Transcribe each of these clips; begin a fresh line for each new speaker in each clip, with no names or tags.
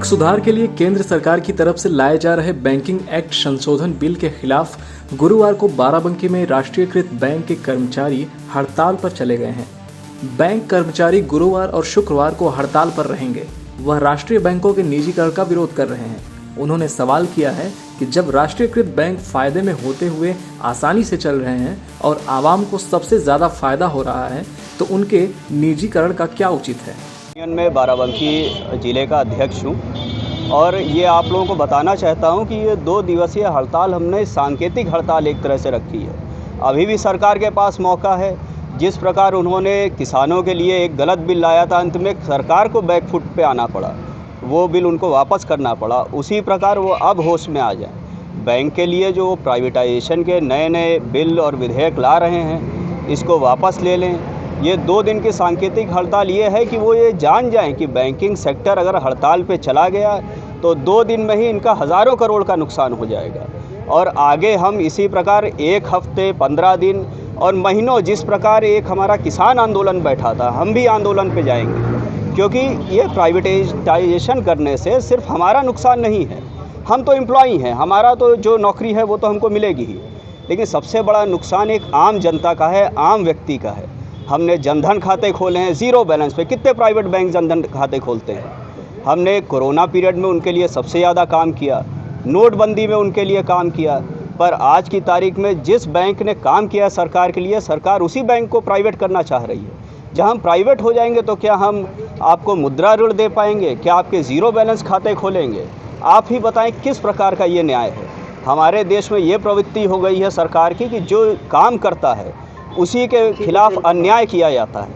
Bank सुधार के लिए केंद्र सरकार की तरफ से लाए जा रहे बैंकिंग एक्ट संशोधन बिल के खिलाफ गुरुवार को बाराबंकी में राष्ट्रीयकृत बैंक के कर्मचारी हड़ताल पर चले गए हैं। बैंक कर्मचारी गुरुवार और शुक्रवार को हड़ताल पर रहेंगे। वह राष्ट्रीय बैंकों के निजीकरण का विरोध कर रहे हैं। उन्होंने सवाल किया है कि जब राष्ट्रीयकृत बैंक फायदे में होते हुए आसानी से चल रहे हैं और आवाम को सबसे ज्यादा फायदा हो रहा है तो उनके निजीकरण का क्या उचित है।
मैं बाराबंकी ज़िले का अध्यक्ष हूं और ये आप लोगों को बताना चाहता हूं कि ये 2 दिवसीय हड़ताल हमने सांकेतिक हड़ताल एक तरह से रखी है। अभी भी सरकार के पास मौका है। जिस प्रकार उन्होंने किसानों के लिए एक गलत बिल लाया था, अंत में सरकार को बैकफुट पे आना पड़ा, वो बिल उनको वापस करना पड़ा, उसी प्रकार वो अब होश में आ जाए। बैंक के लिए जो प्राइवेटाइजेशन के नए नए बिल और विधेयक ला रहे हैं, इसको वापस ले लें। ये 2 दिन की सांकेतिक हड़ताल ये है कि वो ये जान जाएं कि बैंकिंग सेक्टर अगर हड़ताल पे चला गया तो 2 दिन में ही इनका हज़ारों करोड़ का नुकसान हो जाएगा। और आगे हम इसी प्रकार 1 हफ्ते, 15 दिन और महीनों, जिस प्रकार एक हमारा किसान आंदोलन बैठा था, हम भी आंदोलन पे जाएंगे, क्योंकि ये प्राइवेटाइजेशन करने से सिर्फ हमारा नुकसान नहीं है। हम तो एम्प्लॉई हैं, हमारा तो जो नौकरी है वो तो हमको मिलेगी ही, लेकिन सबसे बड़ा नुकसान एक आम जनता का है, आम व्यक्ति का है। हमने जनधन खाते खोले हैं ज़ीरो बैलेंस पे। कितने प्राइवेट बैंक जनधन खाते खोलते हैं। हमने कोरोना पीरियड में उनके लिए सबसे ज़्यादा काम किया, नोटबंदी में उनके लिए काम किया, पर आज की तारीख में जिस बैंक ने काम किया सरकार के लिए, सरकार उसी बैंक को प्राइवेट करना चाह रही है। जब हम प्राइवेट हो जाएंगे तो क्या हम आपको मुद्रा ऋण दे पाएंगे? क्या आपके ज़ीरो बैलेंस खाते खोलेंगे? आप ही बताएं किस प्रकार का ये न्याय है। हमारे देश में ये प्रवृत्ति हो गई है सरकार की कि जो काम करता है उसी के खिलाफ अन्याय किया जाता है,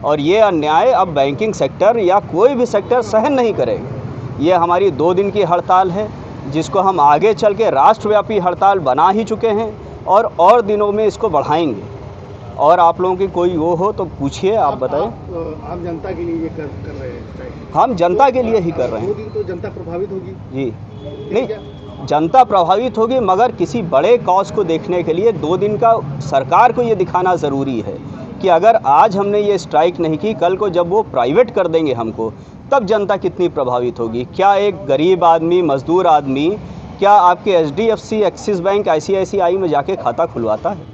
और ये अन्याय अब बैंकिंग सेक्टर या कोई भी सेक्टर सहन नहीं करेगा। ये हमारी 2 दिन की हड़ताल है, जिसको हम आगे चल के राष्ट्रव्यापी हड़ताल बना ही चुके हैं और दिनों में इसको बढ़ाएंगे। और आप लोगों की कोई वो हो तो पूछिए, आप बताएं।
आप जनता के लिए ये कर रहे हैं?
हम जनता के लिए ही कर रहे हैं।
2 दिन तो जनता प्रभावित होगी
जी। नहीं, जनता प्रभावित होगी, मगर किसी बड़े कॉज को देखने के लिए 2 दिन का सरकार को ये दिखाना ज़रूरी है कि अगर आज हमने ये स्ट्राइक नहीं की, कल को जब वो प्राइवेट कर देंगे हमको, तब जनता कितनी प्रभावित होगी। क्या एक गरीब आदमी, मजदूर आदमी, क्या आपके HDFC, एक्सिस बैंक, ICICI में जाके खाता खुलवाता है?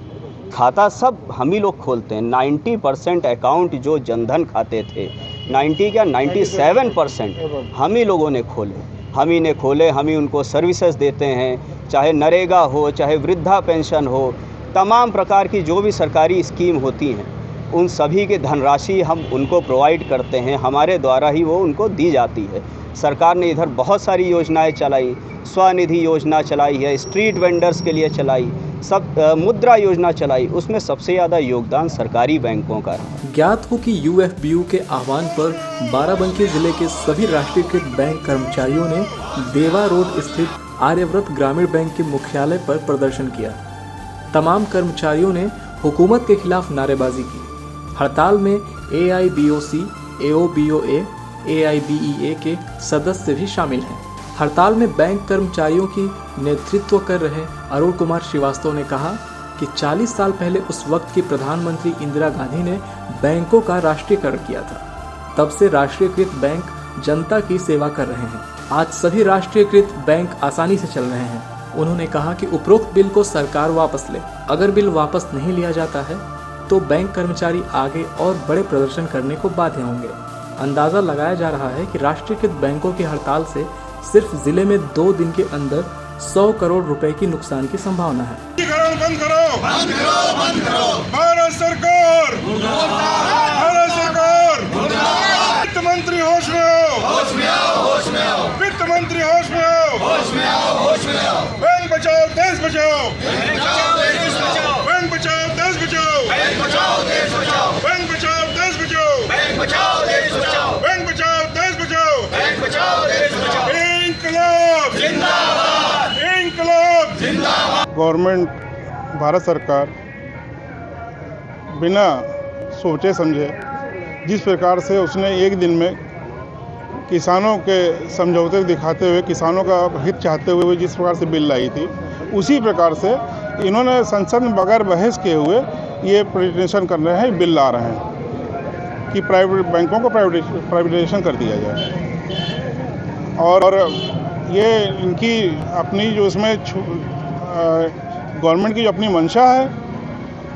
खाता सब हम ही लोग खोलते हैं। 90% अकाउंट जो जनधन खाते थे, 97% हम ही लोगों ने खोले। हम ही ने खोले, हम ही उनको सर्विसेज देते हैं, चाहे नरेगा हो, चाहे वृद्धा पेंशन हो, तमाम प्रकार की जो भी सरकारी स्कीम होती हैं, उन सभी की धनराशि हम उनको प्रोवाइड करते हैं। हमारे द्वारा ही वो उनको दी जाती है। सरकार ने इधर बहुत सारी योजनाएं चलाई, स्वनिधि योजना चलाई है, स्ट्रीट वेंडर्स के लिए चलाई, सब मुद्रा योजना चलाई, उसमें सबसे ज़्यादा योगदान सरकारी बैंकों का रहा।
ज्ञात हो कि UFBU के आह्वान पर बाराबंकी जिले के सभी राष्ट्रीयकृत बैंक कर्मचारियों ने देवा रोड स्थित आर्यव्रत ग्रामीण बैंक के मुख्यालय पर प्रदर्शन किया। तमाम कर्मचारियों ने हुकूमत के खिलाफ नारेबाजी की। हड़ताल में AIBOC, AOBOA, AIBEA के सदस्य भी शामिल हैं। हड़ताल में बैंक कर्मचारियों की नेतृत्व कर रहे अरुण कुमार श्रीवास्तव ने कहा कि 40 साल पहले उस वक्त की प्रधानमंत्री इंदिरा गांधी ने बैंकों का राष्ट्रीयकरण किया था। तब से राष्ट्रीयकृत बैंक जनता की सेवा कर रहे हैं। आज सभी राष्ट्रीयकृत बैंक आसानी से चल रहे हैं। उन्होंने कहा कि उपरोक्त बिल को सरकार वापस ले। अगर बिल वापस नहीं लिया जाता है तो बैंक कर्मचारी आगे और बड़े प्रदर्शन करने को बाध्य होंगे। अंदाजा लगाया जा रहा है कि राष्ट्रीयकृत बैंकों की हड़ताल से सिर्फ जिले में 2 दिन के अंदर 100 करोड़ रुपए की नुकसान की संभावना है।
बंद करो, बंद करो, बंद करो। भारत सरकार, भारत सरकार, वित्त मंत्री होश में आओ, होश में आओ, होश में आओ, वित्त मंत्री होश में आओ, होश में आओ, होश में आओ। बैंक बचाओ, देश बचाओ, बैंक बचाओ, देश बचाओ, बैंक बचाओ, देश बचाओ, बैंक बचाओ, देश बचाओ, बैंक बचाओ, देश बचाओ, बैंक बचाओ, देश बचाओ, बैंक बचाओ, देश बचाओ, बैंक बचाओ, देश बचाओ। इंकलाब जिंदाबाद, इंकलाब जिंदाबाद।
गवर्नमेंट, भारत सरकार बिना सोचे समझे जिस प्रकार से उसने 1 दिन में किसानों के समझौते दिखाते हुए, किसानों का हित चाहते हुए जिस प्रकार से बिल लाई थी, उसी प्रकार से इन्होंने संसद में बगैर बहस किए हुए ये प्राइवेटाइजेशन कर रहे हैं, बिल ला रहे हैं कि प्राइवेट बैंकों को प्राइवेटाइजेशन कर दिया जाए। और ये इनकी अपनी जो इसमें गवर्नमेंट की जो अपनी मंशा है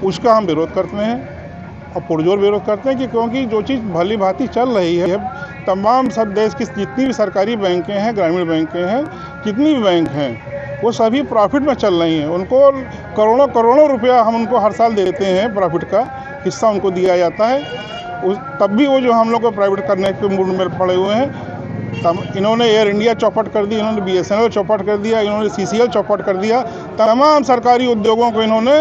उसका हम विरोध करते हैं और पुरजोर विरोध करते हैं कि क्योंकि जो चीज़ भली भांति चल रही है, तमाम सब देश की जितनी भी सरकारी बैंकें हैं, ग्रामीण बैंकें हैं, जितनी भी बैंक हैं, वो सभी प्रॉफिट में चल रही हैं। उनको करोड़ों करोड़ों रुपया हम उनको हर साल देते हैं, प्रॉफिट का हिस्सा उनको दिया जाता है। तब भी वो जो हम लोग को प्राइवेट करने के मूड में पड़े हुए हैं। इन्होंने एयर इंडिया चौपट कर दी, इन्होंने BSNL चौपट कर दिया, इन्होंने CCL चौपट कर दिया। तमाम सरकारी उद्योगों को इन्होंने,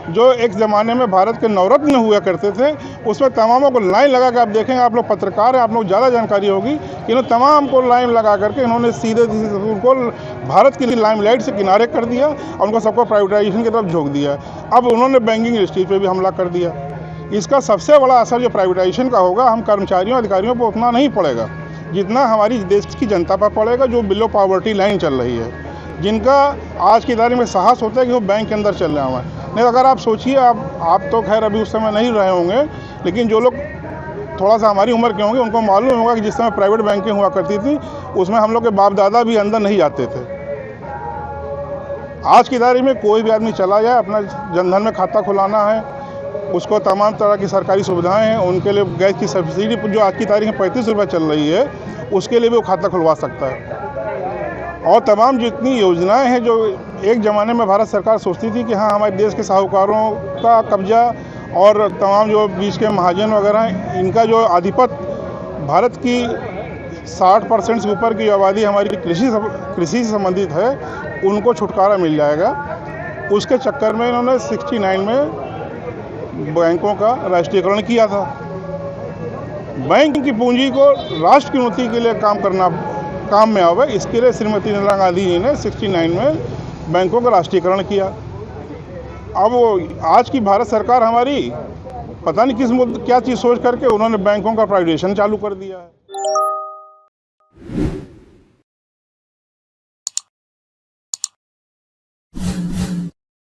जो एक ज़माने में भारत के नवरत्न हुआ करते थे, उसमें तमामों को लाइन लगा कर, आप देखेंगे, आप लोग पत्रकार हैं, आप लोग ज़्यादा जानकारी होगी, इन्होंने तमाम को लाइन लगा करके इन्होंने सीधे उनको भारत की लाइमलाइट से किनारे कर दिया और उनको सबको प्राइवेटाइजेशन की तरफ झोंक दिया। अब उन्होंने बैंकिंग इंडस्ट्री पर भी हमला कर दिया। इसका सबसे बड़ा असर जो प्राइवेटाइजेशन का होगा, हम कर्मचारियों अधिकारियों पर उतना नहीं पड़ेगा जितना हमारी देश की जनता पर पड़ेगा, जो बिलो पॉवर्टी लाइन चल रही है, जिनका आज की तारीख में साहस होता है कि वो बैंक के अंदर चल रहे हैं। नहीं, अगर आप सोचिए, आप तो खैर अभी उस समय नहीं रहे होंगे, लेकिन जो लोग थोड़ा सा हमारी उम्र के होंगे उनको मालूम होगा कि जिस समय प्राइवेट बैंकें हुआ करती थी उसमें हम लोग के बाप दादा भी अंदर नहीं जाते थे। आज की तारीख में कोई भी आदमी चला जाए, अपना जनधन में खाता खुलाना है, उसको तमाम तरह की सरकारी सुविधाएं हैं, उनके लिए गैस की सब्सिडी जो आज की तारीख में 35 रुपये चल रही है, उसके लिए भी वो खाता खुलवा सकता है। और तमाम जितनी योजनाएं हैं जो एक ज़माने में भारत सरकार सोचती थी कि हाँ, हमारे देश के साहूकारों का कब्जा और तमाम जो बीच के महाजन वगैरह हैं, इनका जो आधिपत्य, भारत की 60% से ऊपर की आबादी हमारी कृषि से संबंधित है, उनको छुटकारा मिल जाएगा। उसके चक्कर में इन्होंने 69 में बैंकों का राष्ट्रीयकरण किया था। बैंक की पूंजी को राष्ट्र की उन्नति के लिए काम में आवे, इसके लिए श्रीमती इंदिरा गांधी जी ने 69 में बैंकों का राष्ट्रीयकरण किया। अब आज की भारत सरकार हमारी पता नहीं क्या चीज़ सोच करके उन्होंने बैंकों का प्राइवेटाइजेशन चालू कर दिया है।